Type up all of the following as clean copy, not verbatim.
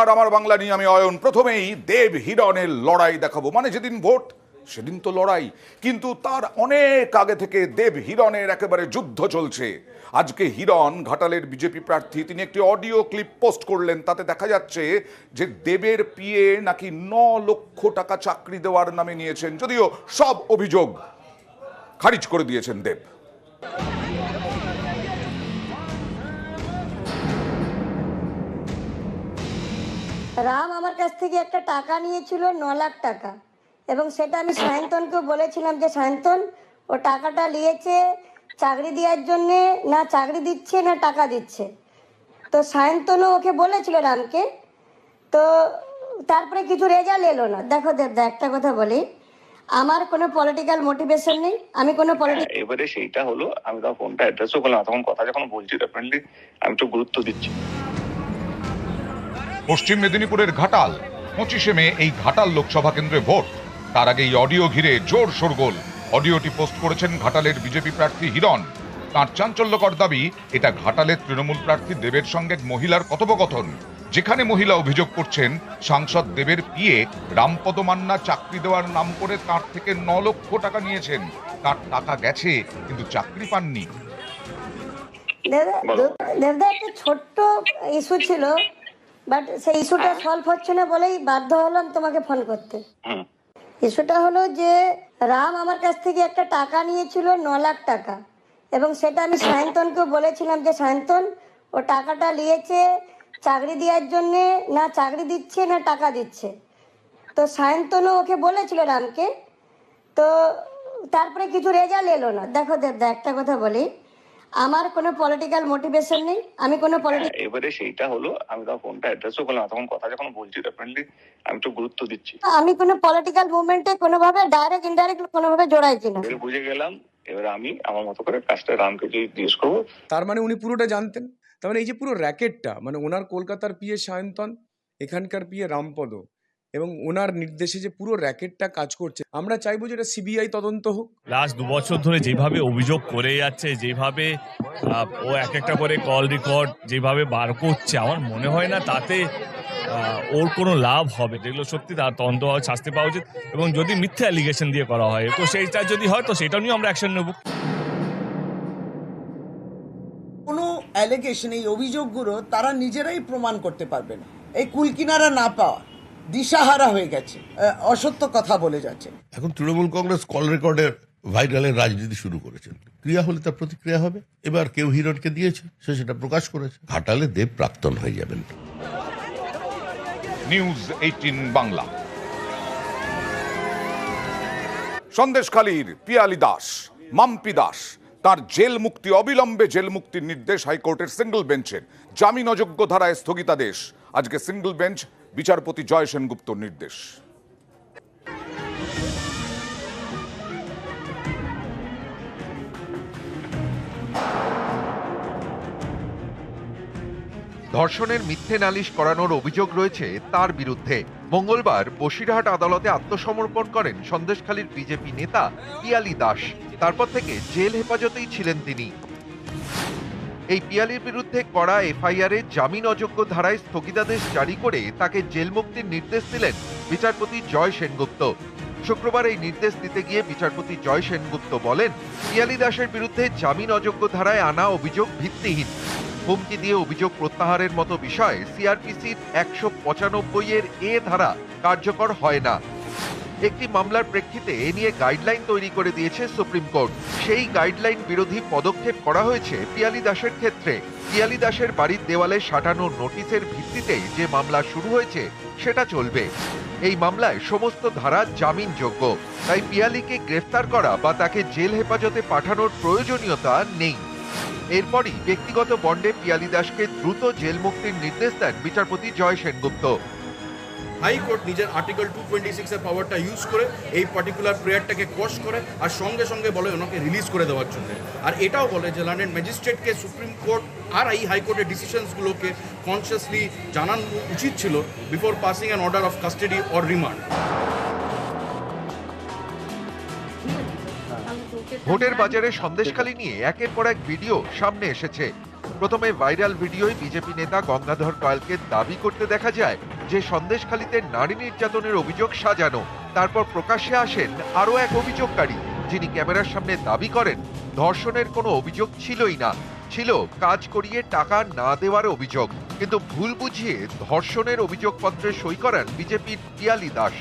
আর আমার বাংলা নিয়ে আমি অয়ন। প্রথমেই দেব হিরণের লড়াই দেখাবো। মানে যেদিন ভোট সেদিন তো লড়াই, কিন্তু তার অনেক আগে থেকে দেব হিরণের একেবারে যুদ্ধ চলছে। আজকে হিরণ ঘাটালের বিজেপি প্রার্থী, তিনি একটি অডিও ক্লিপ পোস্ট করলেন। তাতে দেখা যাচ্ছে যে দেবের পিএ নাকি 9 লক্ষ টাকা চাকরি দেওয়ার নামে নিয়েছেন, যদিও সব অভিযোগ খারিজ করে দিয়েছেন দেব। রাম আমার কাছ থেকে একটা টাকা নিয়েছিল 9 লাখ টাকা, এবং সেটা আমি সায়ন্তনকেও বলেছিলাম যে সায়ন্তন ও টাকাটা নিয়েছে চাকরি দেওয়ার জন্যে, না চাকরি দিচ্ছে না টাকা দিচ্ছে। তো সায়ন্তনও ওকে বলেছিল রামকে। তো তারপরে কিছু রেজাল্ট এলো না। দেখো দেবদা, একটা কথা বলি, আমার কোনো পলিটিক্যাল মোটিভেশন নেই। আমি কোনো এবারে সেইটা হলো, আমি তখন ফোনটা অ্যাড্রেসও করলাম, তখন কথা যখন বলছি ডেফিনেটলি আমি একটু গুরুত্ব দিচ্ছি। পশ্চিম মেদিনীপুরের ঘাটাল, 25শে মে এই ঘাটাল লোকসভা কেন্দ্রে ভোট। তার আগে এই অডিও ঘিরে জোর শোরগোল। অডিওটি পোস্ট করেছেন ঘাটালের বিজেপি প্রার্থী হিরণ। তাঁর চাঞ্চল্যকর দাবি, এটা ঘাটালের তৃণমূল প্রার্থী দেবের সঙ্গে এক মহিলার কথোপকথন, যেখানে মহিলা অভিযোগ করছেন সাংসদ দেবের পিএ রামপদ মান্না চাকরি দেওয়ার নাম করে তার থেকে 9 লক্ষ টাকা নিয়েছেন। তার টাকা গেছে, কিন্তু চাকরি পাননি। দেবদা, একটা ছোট্ট ইস্যু ছিল, বাট সেই ইস্যুটা সলভ হচ্ছে না বলেই বাধ্য হলাম তোমাকে ফোন করতে। ইস্যুটা হলো যে রাম আমার কাছ থেকে একটা টাকা নিয়েছিল 9 লাখ টাকা, এবং সেটা আমি সায়ন্তনকেও বলেছিলাম যে সায়ন্তন ও টাকাটা নিয়েছে চাকরি দেওয়ার জন্যে, না চাকরি দিচ্ছে না টাকা দিচ্ছে। তো সায়ন্তনও ওকে বলেছিল রামকে। তো তারপরে কিছু রেজাল্ট এলো না। দেখো দেবদা, একটা কথা বলি, আমার কোনো পলিটিক্যাল মোটিভেশন নেই। আমি কোনো এবারে সেইটা হলো, আমি তখন ফোনটা অ্যাড্রেসও করলাম, তখন কথা যখন বলছি ডেফিনেটলি আমি একটু গুরুত্ব দিচ্ছি। আমি কোনো পলিটিক্যাল মুভমেন্টে কোনোভাবে ডাইরেক্ট ইনডাইরেক্ট কোনোভাবে জড়াইছি না। বুঝে গেলাম। এবার আমি আমার মতো করে কাজটা রামকে যদি জিজ্ঞেস করবো। তার মানে উনি পুরোটা জানতেন। তার মানে এই যে পুরো র্যাকেটটা, মানে ওনার কলকাতার পিএ সায়ন্তন, এখানকার পিএ রামপদ, এবং ওনার নির্দেশে যে পুরো র্যাকেটটা কাজ করছে, আমরা চাইবো যে এটা সিবিআই তদন্ত হোক। লাস্ট 2 বছর ধরে যেভাবে অভিযোগ করে যাচ্ছে, যেভাবে ও এক একটা করে কল রেকর্ড যেভাবে বার করছে, আমার মনে হয় না তাতে ওর কোনো লাভ হবে। যেগুলো সত্যি তার তদন্ত হওয়া, শাস্তি পাওয়া উচিত, এবং যদি মিথ্যা অ্যালিগেশন দিয়ে করা হয় তো সেইটা যদি হয় তো সেটা নিয়ে আমরা অ্যাকশন নেব। কোনো অ্যালিগেশন, এই অভিযোগগুলো তারা নিজেরাই প্রমাণ করতে পারবে না। এই কুলকিনারা না পাওয়া, দিশাহারা হয়ে গেছে, অসত্য কথা বলে যাচ্ছে। এখন তৃণমূল কংগ্রেস কল রেকর্ডের ভাইরালের রাজনীতি শুরু করেছেন। ক্রিয়া হলে তার প্রতিক্রিয়া হবে। এবার কেউ হিরণকে দিয়েছে, সে সেটা প্রকাশ করেছে। ঘাটালে দেব প্রাক্তন হয়ে যাবেন। নিউজ 18 বাংলা। সন্দেশখালীর পিয়ালি দাস, মাম্পি দাস, তার জেল মুক্তি, অবিলম্বে জেল মুক্তির নির্দেশ হাইকোর্টের সিঙ্গল বেঞ্চের। জামিন অযোগ্য ধারায় স্থগিতাদেশ। আজকে সিঙ্গল বেঞ্চ, বিচারপতি জয় সেনগুপ্তর নির্দেশ। ধর্ষণের মিথ্যে নালিশ করানোর অভিযোগ রয়েছে তার বিরুদ্ধে। মঙ্গলবার বসিরহাট আদালতে আত্মসমর্পণ করেন সন্দেশখালীর বিজেপি নেতা পিয়ালি দাস। তারপর থেকে জেল হেফাজতেই ছিলেন তিনি। এই পিয়ালির বিরুদ্ধে করা এফআইআরে জামিন অযোগ্য ধারায় স্থগিতাদেশ জারি করে তাকে জেল মুক্তির নির্দেশ দিলেন বিচারপতি জয় সেনগুপ্ত। শুক্রবার এই নির্দেশ দিতে গিয়ে বিচারপতি জয় সেনগুপ্ত বলেন, পিয়ালি দাসের বিরুদ্ধে জামিন অযোগ্য ধারায় আনা অভিযোগ ভিত্তিহীন। হুমকি দিয়ে অভিযোগ প্রত্যাহারের মতো বিষয় সিআরপিসির 195 এ ধারা কার্যকর হয় না। একটি মামলার প্রেক্ষিতে এ নিয়ে গাইডলাইন তৈরি করে দিয়েছে সুপ্রিম কোর্ট। সেই গাইডলাইন বিরোধী পদক্ষেপ করা হয়েছে পিয়ালি দাসের ক্ষেত্রে। পিয়ালি দাসের বাড়ির দেওয়ালে সাঁটানো নোটিশের ভিত্তিতে যে মামলা শুরু হয়েছে সেটা চলবে। এই মামলায় সমস্ত ধারা জামিনযোগ্য, তাই পিয়ালিকে গ্রেফতার করা বা তাকে জেল হেফাজতে পাঠানোর প্রয়োজনীয়তা নেই। এরপরই ব্যক্তিগত বন্ডে পিয়ালি দাসকে দ্রুত জেল মুক্তির নির্দেশ দেন বিচারপতি জয় সেনগুপ্ত। হাইকোর্ট নিজের আর্টিকেল 226 এর পাওয়ারটা ইউজ করে এই পার্টিকুলার প্রেয়ারটাকে কোশ করে আর সঙ্গে সঙ্গে বলে ওনাকে রিলিজ করে দেওয়ার জন্য। আর এটাও বলে যে লন্ডন ম্যাজিস্ট্রেটকে সুপ্রিম কোর্ট আর এই হাইকোর্টের ডিসিশনসগুলোকে কনসিয়াসলি জানানো উচিত ছিল before passing an order of custody or remand. ভোটের বাজারে সন্দেশখালী নিয়ে একের পর এক ভিডিও সামনে এসেছে। প্রথমে ভাইরাল ভিডিওয় বিজেপি নেতা গঙ্গাধর কয়ালকে দাবি করতে দেখা যায় যে সন্দেশখালীতে নারী নির্যাতনের অভিযোগ সাজানো। তারপর প্রকাশ্যে আসেন আরও এক অভিযোগকারী, যিনি ক্যামেরার সামনে দাবি করেন ধর্ষণের কোনো অভিযোগ ছিলই না, ছিল কাজ করিয়ে টাকা না দেওয়ার অভিযোগ। কিন্তু ভুল বুঝিয়ে ধর্ষণের অভিযোগপত্রে সই করান বিজেপির পিয়ালি দাস।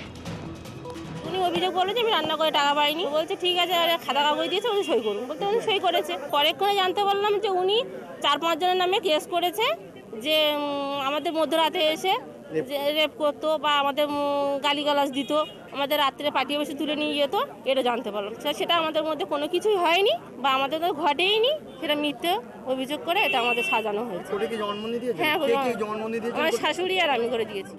উনি অভিযোগ বললো যে আমি রান্না করে টাকা পাইনি। বলছে ঠিক আছে, খাতা কাগজ দিয়েছে, উনি সই করুন। বলতে উনি সই করেছে। পরেক্ষণে জানতে পারলাম যে উনি 4-5 জনের নামে কেস করেছে, যে আমাদের মধ্যরাতে এসে যে রেপ করতো বা আমাদের গালিগালাজ দিত, আমাদের রাত্রে পাঠিয়ে বসে তুলে নিয়ে যেত। এটা জানতে পারলাম। সেটা আমাদের মধ্যে কোনো কিছুই হয়নি বা আমাদের তো ঘটেইনি, সেটা মিথ্যে অভিযোগ করে এটা আমাদের সাজানো হয়েছে। হ্যাঁ, আমার শাশুড়ি আর আমি করে দিয়েছি।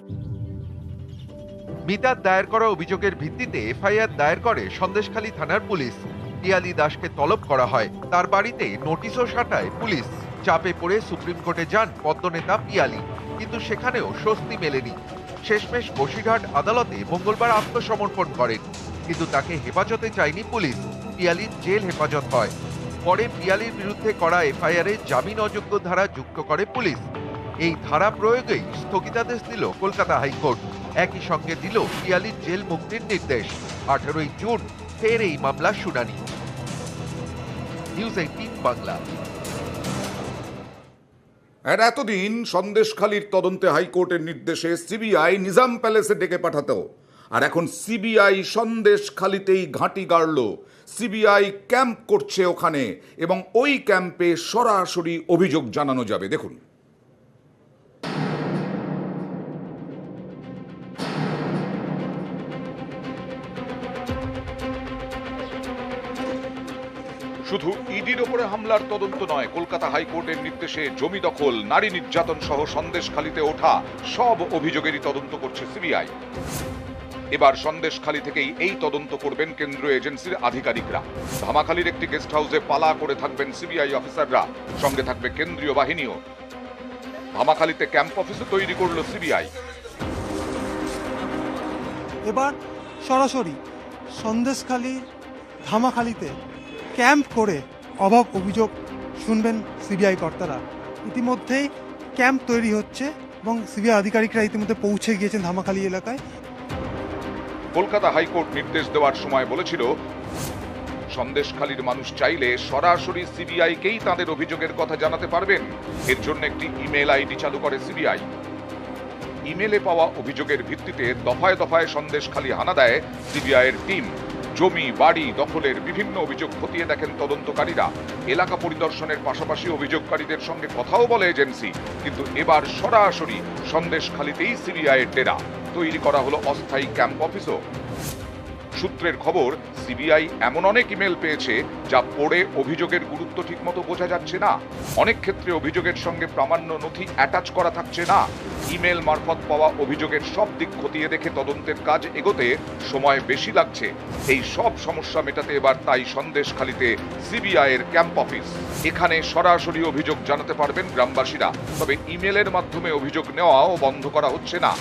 মিতার দায়ের করা অভিযোগের ভিত্তিতে এফআইআর দায়ের করে সন্দেশখালী থানার পুলিশ। পিয়ালি দাসকে তলব করা হয়। তার বাড়িতে নোটিশও সাটায় পুলিশ। চাপে পড়ে সুপ্রিম কোর্টে যান পদ্মনেতা পিয়ালি, কিন্তু সেখানেও স্বস্তি মেলেনি। শেষমেশ বসিরহাট আদালতে মঙ্গলবার আত্মসমর্পণ করেন, কিন্তু তাকে হেফাজতে চায়নি পুলিশ। পিয়ালির জেল হেফাজত হয়। পরে পিয়ালির বিরুদ্ধে করা এফআইআরে জামিন অযোগ্য ধারা যুক্ত করে পুলিশ। এই ধারা প্রয়োগেই স্থগিতাদেশ দিল কলকাতা হাইকোর্ট। একই সঙ্গে দিল পিয়ালির জেল মুক্তির নির্দেশ। 18ই জুন ফের এই মামলার শুনানি। নিউজ 18 বাংলা। আর এতদিন সন্দেশখালীর তদন্তে হাইকোর্টের নির্দেশে সিবিআই নিজাম প্যালেসে ডেকে পাঠাতো, আর এখন সিবিআই সন্দেশখালীতেই ঘাঁটি গাড়ল। সিবিআই ক্যাম্প করছে ওখানে, এবং ওই ক্যাম্পে সরাসরি অভিযোগ জানানো যাবে। দেখুন। শুধু ইডির ওপরে হামলার তদন্ত নয়, কলকাতা হাইকোর্টের নির্দেশে জমি দখল, নারী নির্যাতন সহ সন্দেশখালীতে ওঠা সব অভিযোগেরই তদন্ত করছে সিবিআই। এবার সন্দেশখালী থেকেই এই তদন্ত করবেন কেন্দ্রীয় এজেন্সির আধিকারিকরা। ধামাখালীর একটি গেস্ট হাউসে পালা করে থাকবেন সিবিআই অফিসাররা, সঙ্গে থাকবে কেন্দ্রীয় বাহিনীও। ধামাখালীতে ক্যাম্প অফিসও তৈরি করল সিবিআই। এবার সরাসরি সন্দেশখালী ধামাখালীতে ক্যাম্প করে অভাব অভিযোগ শুনবেন সিবিআই কর্তারা। ইতিমধ্যেই ক্যাম্প তৈরি হচ্ছে এবং সিবিআই আধিকারিকরা ইতিমধ্যে পৌঁছে গিয়েছেন ধামাখালী এলাকায়। কলকাতা হাইকোর্ট নির্দেশ দেওয়ার সময় বলেছিল, সন্দেশখালীর মানুষ চাইলে সরাসরি সিবিআইকেই তাদের অভিযোগের কথা জানাতে পারবেন। এর জন্য একটি ইমেল আইডি চালু করে সিবিআই। ইমেলে পাওয়া অভিযোগের ভিত্তিতে দফায় দফায় সন্দেশখালী হানা দেয় সিবিআইয়ের টিম। জমি বাড়ি দখলের বিভিন্ন অভিযোগ খতিয়ে দেখেন তদন্তকারীরা। এলাকা পরিদর্শনের পাশাপাশি অভিযোগকারীদের সঙ্গে কথাও বলে এজেন্সি। কিন্তু এবার সরাসরি সন্দেশখালীতেই সিবিআইয়ের ডেরা। তৈরি করা হলো অস্থায়ী ক্যাম্প অফিসও। সূত্রের খবর, সিবিআই এমন অনেক ইমেল পেয়েছে যা পড়ে অভিযোগের গুরুত্ব ঠিকমতো বোঝা যাচ্ছে না। অনেক ক্ষেত্রে অভিযোগের সঙ্গে প্রামাণ্য নথি অ্যাটাচ করা থাকছে না। ইমেল মারফত পাওয়া অভিযোগের সব দিক খতিয়ে দেখে তদন্তের কাজ এগোতে সময় বেশি লাগছে। এই সব সমস্যা মেটাতে এবার তাই সন্দেশখালীতে সিবিআইয়ের ক্যাম্প অফিস। এখানে সরাসরি অভিযোগ জানাতে পারবেন গ্রামবাসীরা, তবে ইমেলের মাধ্যমে অভিযোগ নেওয়াও বন্ধ করা হচ্ছে না।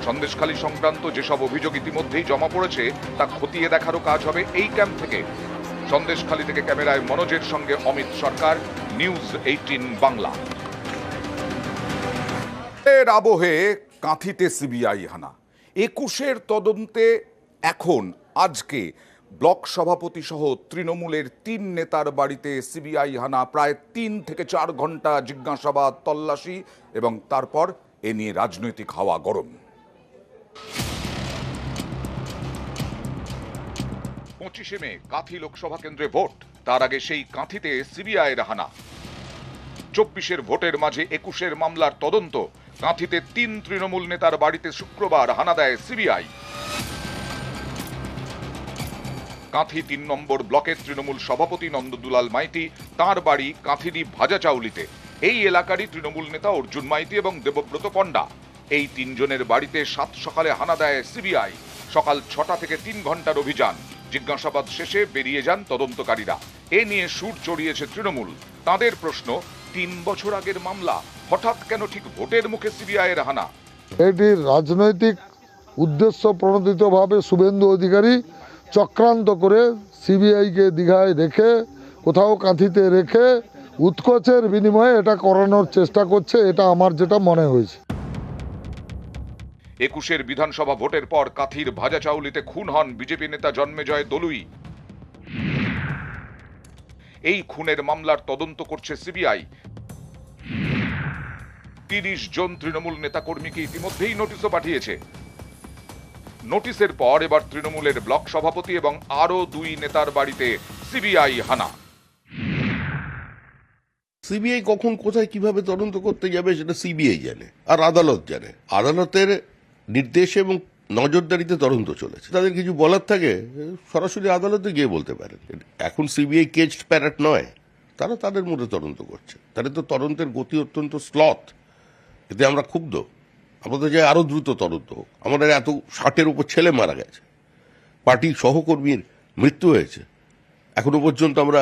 সন্দেশখালী সংক্রান্ত যেসব অভিযোগ ইতিমধ্যেই জমা পড়েছে তা খতিয়ে দেখারও কাজ হবে এই ক্যাম্প থেকে। সন্দেশখালী থেকে ক্যামেরায় মনোজের সঙ্গে অমিত সরকার, নিউজ 18 বাংলা। এর আবহে কাঁথিতে সিবিআই হানা। 21-এর তদন্তে এখন আজকে ব্লক সভাপতি সহ তৃণমূলের 3 নেতার বাড়িতে সিবিআই হানা। প্রায় 3 থেকে 4 ঘন্টা জিজ্ঞাসাবাদ, তল্লাশি এবং তারপর এ নিয়ে রাজনৈতিক হাওয়া গরম। 25শে মে কাঁথি লোকসভা কেন্দ্রে ভোট। তার আগে সেই কাঁথিতে সিবিআইয়ের হানা। 24-এর ভোটের মাঝে 21-এর মামলার তদন্ত। কাঁথিতে 3 তৃণমূল নেতার বাড়িতে শুক্রবার হানা দেয় সিবিআই। কাঁথি 3 নম্বর ব্লকের তৃণমূল সভাপতি নন্দদুলাল মাইতি, তাঁর বাড়ি কাঁথিদি ভাজাচাউলিতে। এই এলাকারই তৃণমূল নেতা অর্জুন মাইতি এবং দেবব্রত পণ্ডা। এই 3 জনের বাড়িতে 7 সকালে হানা দেয় সিবিআই। সকাল 6টা থেকে 3 ঘন্টার অভিযান। জিজ্ঞাসাবাদ শেষে বেরিয়ে যান তদন্তকারীরা। এ নিয়ে সুর চড়িয়েছে তৃণমূল। তাদের প্রশ্ন, 3 বছর আগের মামলা, হঠাৎ কেন ঠিক ভোটের মুখে সিবিআইয়ের হানা? এটি রাজনৈতিক উদ্দেশ্য প্রণোদিতভাবে শুভেন্দু অধিকারী চক্রান্ত করে সিবিআইকে দীঘায় রেখে কোথাও কাঁথিতে রেখে উৎকোচের বিনিময়ে এটা করানোর চেষ্টা করছে, এটা আমার যেটা মনে হয়েছে। 21 বিধানসভা ভোটের পর কাঁথির ভাজা চাউলিতে খুন হন বিজেপি নেতা জন্মেজয় দলুই। এই খুনের মামলার তদন্ত করছে সিবিআই। 30 জন তৃণমূল নেতাকর্মীকে ইতিমধ্যেই নোটিশও পাঠিয়েছে। নোটিশের পর এবার তৃণমূলের ব্লক সভাপতি এবং আরো 2 নেতার বাড়িতে সিবিআই হানা। সিবিআই কখন কোথায় কিভাবে তদন্ত করতে যাবে সেটা সিবিআই জানে, আর আদালত জানে। আদালতের নির্দেশ এবং নজরদারিতে তদন্ত চলেছে। তাদের কিছু বলার থাকে সরাসরি আদালতে গিয়ে বলতে পারেন। এখন সিবিআই কেজড প্যারেট নয়, তারা তাদের মধ্যে তদন্ত করছে। তাদের তো তদন্তের গতি অত্যন্ত স্লথ, এতে আমরা ক্ষুব্ধ। আমাদের চাই আরো দ্রুত তদন্ত হোক। আমাদের এত 60-এর উপর ছেলে মারা গেছে, পার্টির সহকর্মীর মৃত্যু হয়েছে, এখনো পর্যন্ত আমরা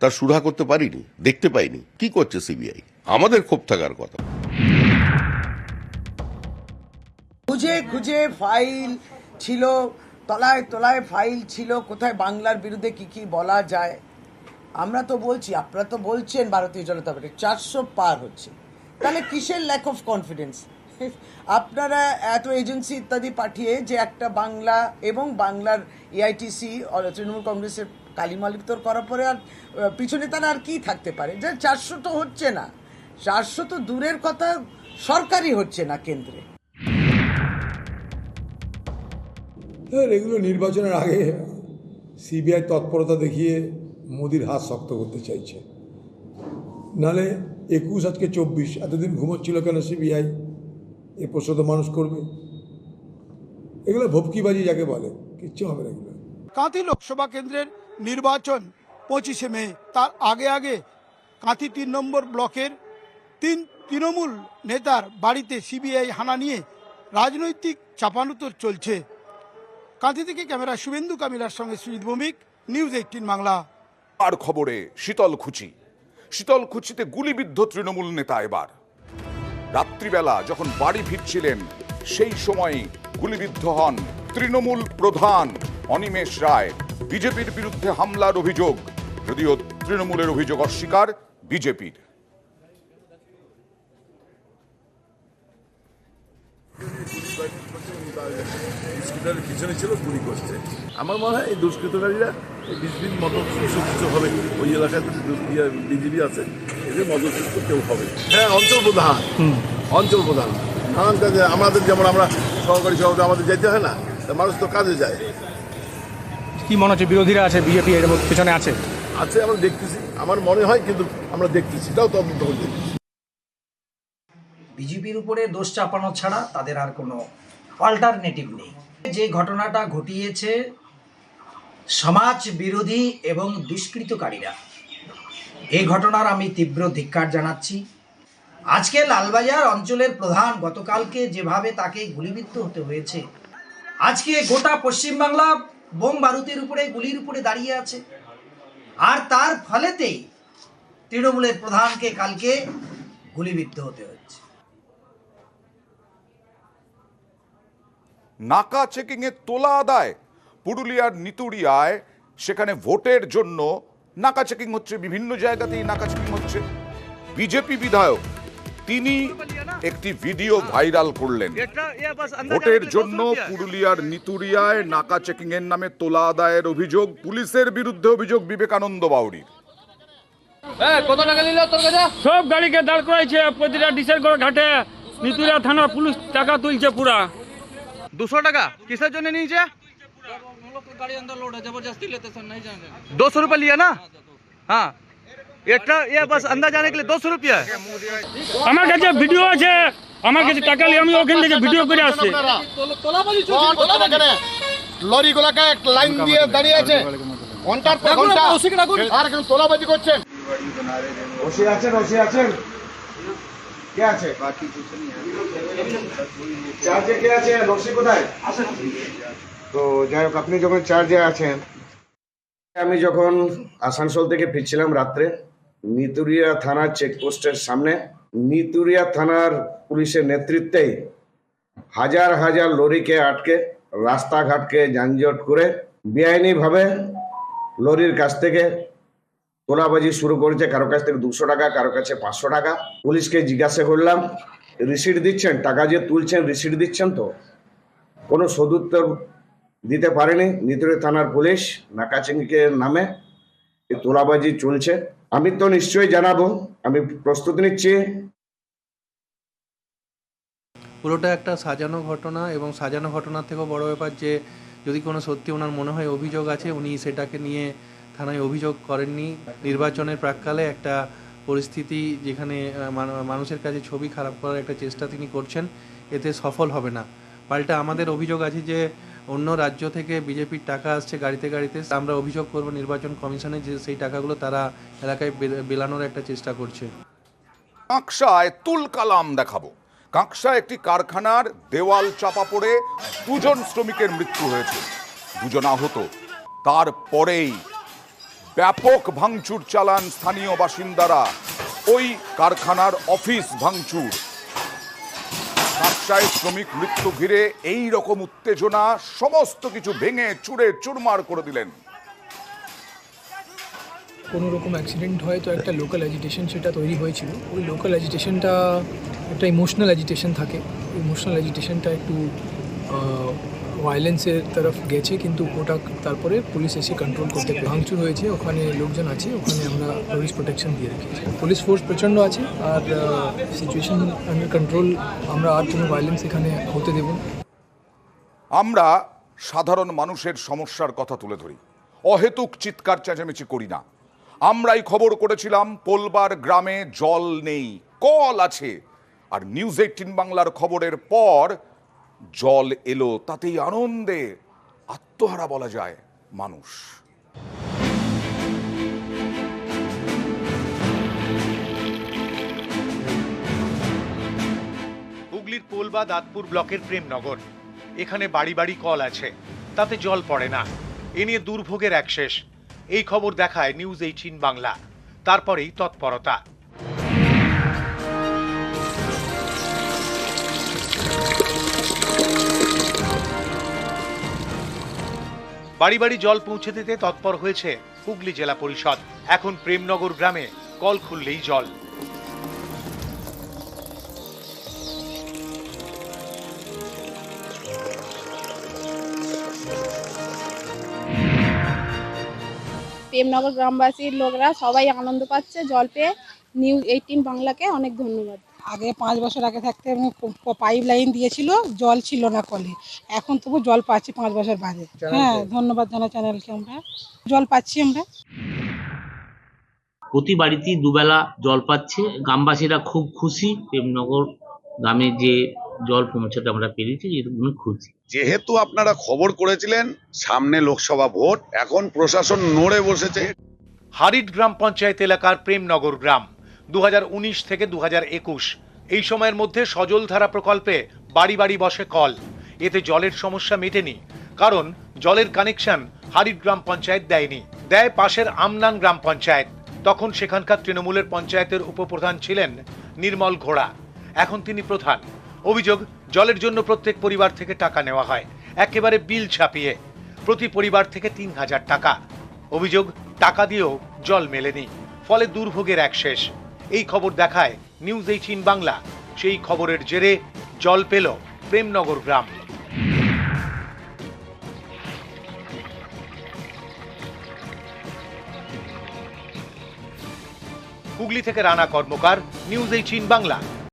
তার সুরাহা করতে পারিনি, দেখতে পাইনি। কি করছে সিবিআই? আমাদের ক্ষোভ থাকার কথা। খুঁজে খুঁজে ফাইল ছিল, তলায় তলায় ফাইল ছিল, কোথায় বাংলার বিরুদ্ধে কি কি বলা যায়। আমরা তো বলছি, আপনারা তো বলছেন ভারতীয় জনতা পার্টি 400 পার হচ্ছে, তাহলে কিসের ল্যাক অফ কনফিডেন্স? আপনারা এত এজেন্সি ইত্যাদি পাঠিয়ে যে একটা বাংলা এবং বাংলার এআইটিসি তৃণমূল কংগ্রেসের কালিমালিপ্তর করার পরে আর পিছনে তারা আর কি থাকতে পারে? যে 400 তো হচ্ছে না, 400 তো দূরের কথা, সরকারই হচ্ছে না কেন্দ্রে। এগুলো নির্বাচনের আগে সিবিআই তৎপরতা দেখিয়ে মোদির হাত শক্ত করতে চাইছে। নালে 21 আজকে 24, এতদিন ঘুমোচ্ছিল কেন সিবিআই? এ প্রশ্ন তো মানুষ করবে। এগুলো ভোপকিবাজি যাকে বলে, কিচ্ছু হবে না এগুলো। কাঁথি লোকসভা কেন্দ্রের নির্বাচন 25 মে, তার আগে আগে কাঁথি 3 নম্বর ব্লকের 3 তৃণমূল নেতার বাড়িতে সিবিআই হানা নিয়ে রাজনৈতিক চাপানুতর চলছে। কাঁথি থেকে ক্যামেরা শুভেন্দু কামিলার সঙ্গে সুজিত ভৌমিক, নিউজ 18 বাংলা। আর খবরে শীতলকুচিতে গুলিবিদ্ধ তৃণমূল নেতা। এবার রাত্রিবেলা যখন বাড়ি ফিরছিলেন সেই সময় গুলিবিদ্ধ হন তৃণমূল প্রধান অনিমেষ রায়। বিজেপির বিরুদ্ধে হামলার অভিযোগ, যদিও তৃণমূলের অভিযোগ অস্বীকার বিজেপির। পিছনে ছিল গুলি করছে। আমার মনে হয় এই দুষ্কৃতকারীরা 20 দিন মতো কিছু হবে। ওই এলাকায় বিজেপি আছে, এদের মদতপুষ্ট কেউ হবে। হ্যাঁ, অঞ্চল প্রধান নানান কাজে আমাদের, যেমন আমরা সহকারী সভাপতি আমাদের যেতে হয় না, মানুষ তো কাজে যায়। কি মনে হচ্ছে বিরোধীরা আছে, বিজেপি এর পেছনে আছে? আমরা দেখতেছি, আমার মনে হয়, কিন্তু আমরা দেখতেছি, তাও তদন্ত করে দেখতেছি। বিজেপির উপরে দোষ চাপানো ছাড়া তাদের আর কোনো অল্টারনেটিভ নেই। যে ঘটনাটা ঘটিয়েছে সমাজ বিরোধী এবং দুষ্কৃতকারীরা, এই ঘটনার আমি তীব্র ধিক্কার জানাচ্ছি। আজকে লালবাজার অঞ্চলের প্রধান গতকালকে যেভাবে তাকে গুলিবিদ্ধ হতে হয়েছে, আজকে গোটা পশ্চিমবাংলা বোম বারুদের উপরে, গুলির উপরে দাঁড়িয়ে আছে। আর তার ফলেতেই তৃণমূলের প্রধানকে কালকে গুলিবিদ্ধ হতে হচ্ছে। নাকা চেকিং এ তোলা আদায় পুরুলিয়ার নিতুড়িয়ায়, সেখানে ভোটের জন্য নাকা চেকিং হচ্ছে, বিভিন্ন জায়গাতেই নাকা চেকিং হচ্ছে। বিজেপি বিধায়ক তিনি একটি ভিডিও ভাইরাল করলেন। ভোটের জন্য পুরুলিয়ার নিতুড়িয়ায় নাকা চেকিং এর নামে তোলা আদায়ের অভিযোগ, পুলিশের বিরুদ্ধে অভিযোগ বিবেকানন্দ বাউরির। কত টাকা নিল তোর কাছে? সব গাড়িকে দাঁড় করাইছে প্রতিটা ডিসেল করে ঘাটে। নিতুড়িয়া থানার পুলিশ টাকা তুলছে পুরা। 200 টাকা কিসের জন্য নিয়েছে? 200 रुपया लिया ना? हाँ, একটা ये बस अंदर जाने के लिए 200 रुपया। আমার কাছে ভিডিও আছে, আমার কাছে টাকা নিয়ে আমি ওখান থেকে ভিডিও করে আসছি। লরিগুলোকে লাইন দিয়ে দাঁড়িয়ে আছে, ঘন্টার পর ঘন্টা আর এখন তোলাবাজি করছেন। বসে আছেন কে আছে? চার্জে কে আছে? রশি কোথায়? তো যাই হোক, আপনি যখন চার্জে আছেন, আমি যখন আসানসোল থেকে ফিরছিলাম রাত্রে, নিতুড়িয়া থানার চেকপোস্টের সামনে, নিতুড়িয়া থানার পুলিশের নেতৃত্বেই হাজার হাজার লরিকে আটকে রাস্তাঘাটকে যানজট করে বেআইনিভাবে লরির কাছ থেকে তোলাবাজি শুরু করেছে, কারো কাছ থেকে 200 টাকা, কারো কাছে 500 টাকা। পুলিশকে জিজ্ঞাসা করলাম, রিসিট দিচ্ছেন, টাকা যে তুলছেন রিসিট দিচ্ছেন তো? কোনো সদুত্তর দিতে পারেনি। নিতুড়ি থানার পুলিশ নাকাচিংকে নামে এই তোলাবাজি চলছে। আমি তো নিশ্চয়ই জানাবো, আমি প্রস্তুতি নিচ্ছি। পুরোটা একটা সাজানো ঘটনা, এবং সাজানো ঘটনার থেকেও বড় ব্যাপার যে যদি কোনো সত্যি ওনার মনে হয় অভিযোগ আছে, উনি সেটাকে নিয়ে থানায় অভিযোগ করেননি। নির্বাচনের প্রাক্কালে একটা পরিস্থিতি যেখানে মানুষের কাছে ছবি খারাপ করার একটা চেষ্টা তিনি করছেন, এতে সফল হবে না। পাল্টা আমাদের অভিযোগ আছে যে অন্য রাজ্য থেকে বিজেপির টাকা আসছে গাড়িতে গাড়িতে। আমরা অভিযোগ করব নির্বাচন কমিশনে যে সেই টাকাগুলো তারা এলাকায় বেলানোর একটা চেষ্টা করছে। কাঁকসায় তুলকালাম দেখাবো। কাঁকসায় একটি কারখানার দেওয়াল চাপা পড়ে 2 শ্রমিকের মৃত্যু হয়েছে, 2 আহত। তারপরেই ব্যাপক ভাঙচুর চালান স্থানীয় বাসিন্দারা। ওই কারখানার অফিস ভাঙচুর। কাঁকসায় শ্রমিক মৃত্যু ঘিরে এই রকম উত্তেজনা, সমস্ত কিছু ভেঙে চুরে চুরমার করে দিলেন। কোনো রকম অ্যাক্সিডেন্ট হয় তো একটা লোকাল অ্যাজিটেশন সেটা তৈরি হয়েছিল। ওই লোকাল অ্যাজিটেশনটা একটা ইমোশনাল অ্যাজিটেশন থাকে, ইমোশনাল অ্যাজিটেশনটা একটু ভায়োলেন্সের তরফ গেছে, কিন্তু ওটা তারপরে পুলিশ এসে কন্ট্রোল করতে পেরে। ভাঙচুর হয়েছে, ওখানে লোকজন আছে, ওখানে আমরা পুলিশ প্রোটেকশন দিয়ে রেখেছি। পুলিশ ফোর্স প্রচণ্ড আছে, আর সিচুয়েশন আন্ডার কন্ট্রোল। আমরা আর কোনো ভায়োলেন্স এখানে হতে দেব না। আমরা সাধারণ মানুষের সমস্যার কথা তুলে ধরি, অহেতুক চিৎকার চেঁচামেচি করি না। আমরাই খবর করেছিলাম পোলবার গ্রামে জল নেই, কল আছে, আর নিউজ 18 বাংলার খবরের পর জল এলো। তাতেই আনন্দে আত্মহারা বলা যায় মানুষ। হুগলির পোলবা দাঁতপুর ব্লকের প্রেমনগর, এখানে বাড়ি বাড়ি কল আছে, তাতে জল পড়ে না। এ নিয়ে দুর্ভোগের এক শেষ। এই খবর দেখায় নিউজ 18 বাংলা, তারপরেই তৎপরতা। বাড়ি বাড়ি জল পৌঁছে দিতে তৎপর হয়েছে হুগলি জেলা পরিষদ। এখন প্রেমনগর গ্রামে কল খুললেই জল। প্রেমনগর গ্রামবাসীর লোকরা সবাই আনন্দ পাচ্ছে জল পেয়ে। নিউজ 18 বাংলাকে অনেক ধন্যবাদ। আগে 5 বছর আগে থাকতে পাইপ লাইন দিয়েছিল, জল ছিল না কলে, এখন তবু জল পাচ্ছি 5 বছর বাদে। হ্যাঁ, ধন্যবাদ জানাই চ্যানেলকে, আমরা জল পাচ্ছি। আমরা প্রতি বাড়িতেই দুবেলা জল পাচ্ছে, গ্রামবাসীরা খুব খুশি। প্রেমনগর গ্রামে যে জল পৌঁছাতে আমরা পেরেছি, এরকম খুশি। যেহেতু আপনারা খবর করেছিলেন সামনে লোকসভা ভোট, এখন প্রশাসন নড়ে বসেছে। হারিড গ্রাম পঞ্চায়েত এলাকার প্রেমনগর গ্রাম 2019 থেকে 2021 এই সময়ের মধ্যে সজলধারা প্রকল্পে বাড়ি বাড়ি বসে কল। এতে জলের সমস্যা মেটেনি, কারণ জলের কানেকশন হারিড গ্রাম পঞ্চায়েত দেয়নি, দেয় পাশের আমনান গ্রাম পঞ্চায়েত। তখন সেখানকার তৃণমূলের পঞ্চায়েতের উপপ্রধান ছিলেন নির্মল ঘোড়া, এখন তিনি প্রধান। অভিযোগ, জলের জন্য প্রত্যেক পরিবার থেকে টাকা নেওয়া হয়, একেবারে বিল ছাপিয়ে, প্রতি পরিবার থেকে 3000 টাকা। অভিযোগ, টাকা দিয়েও জল মেলেনি, ফলে দুর্ভোগের এক শেষ। এই খবর দেখায় নিউজ 18 বাংলা। সেই খবরের জেরে জল পেল প্রেমনগর গ্রাম। হুগলি থেকে রানা কর্মকার, নিউজ 18 বাংলা।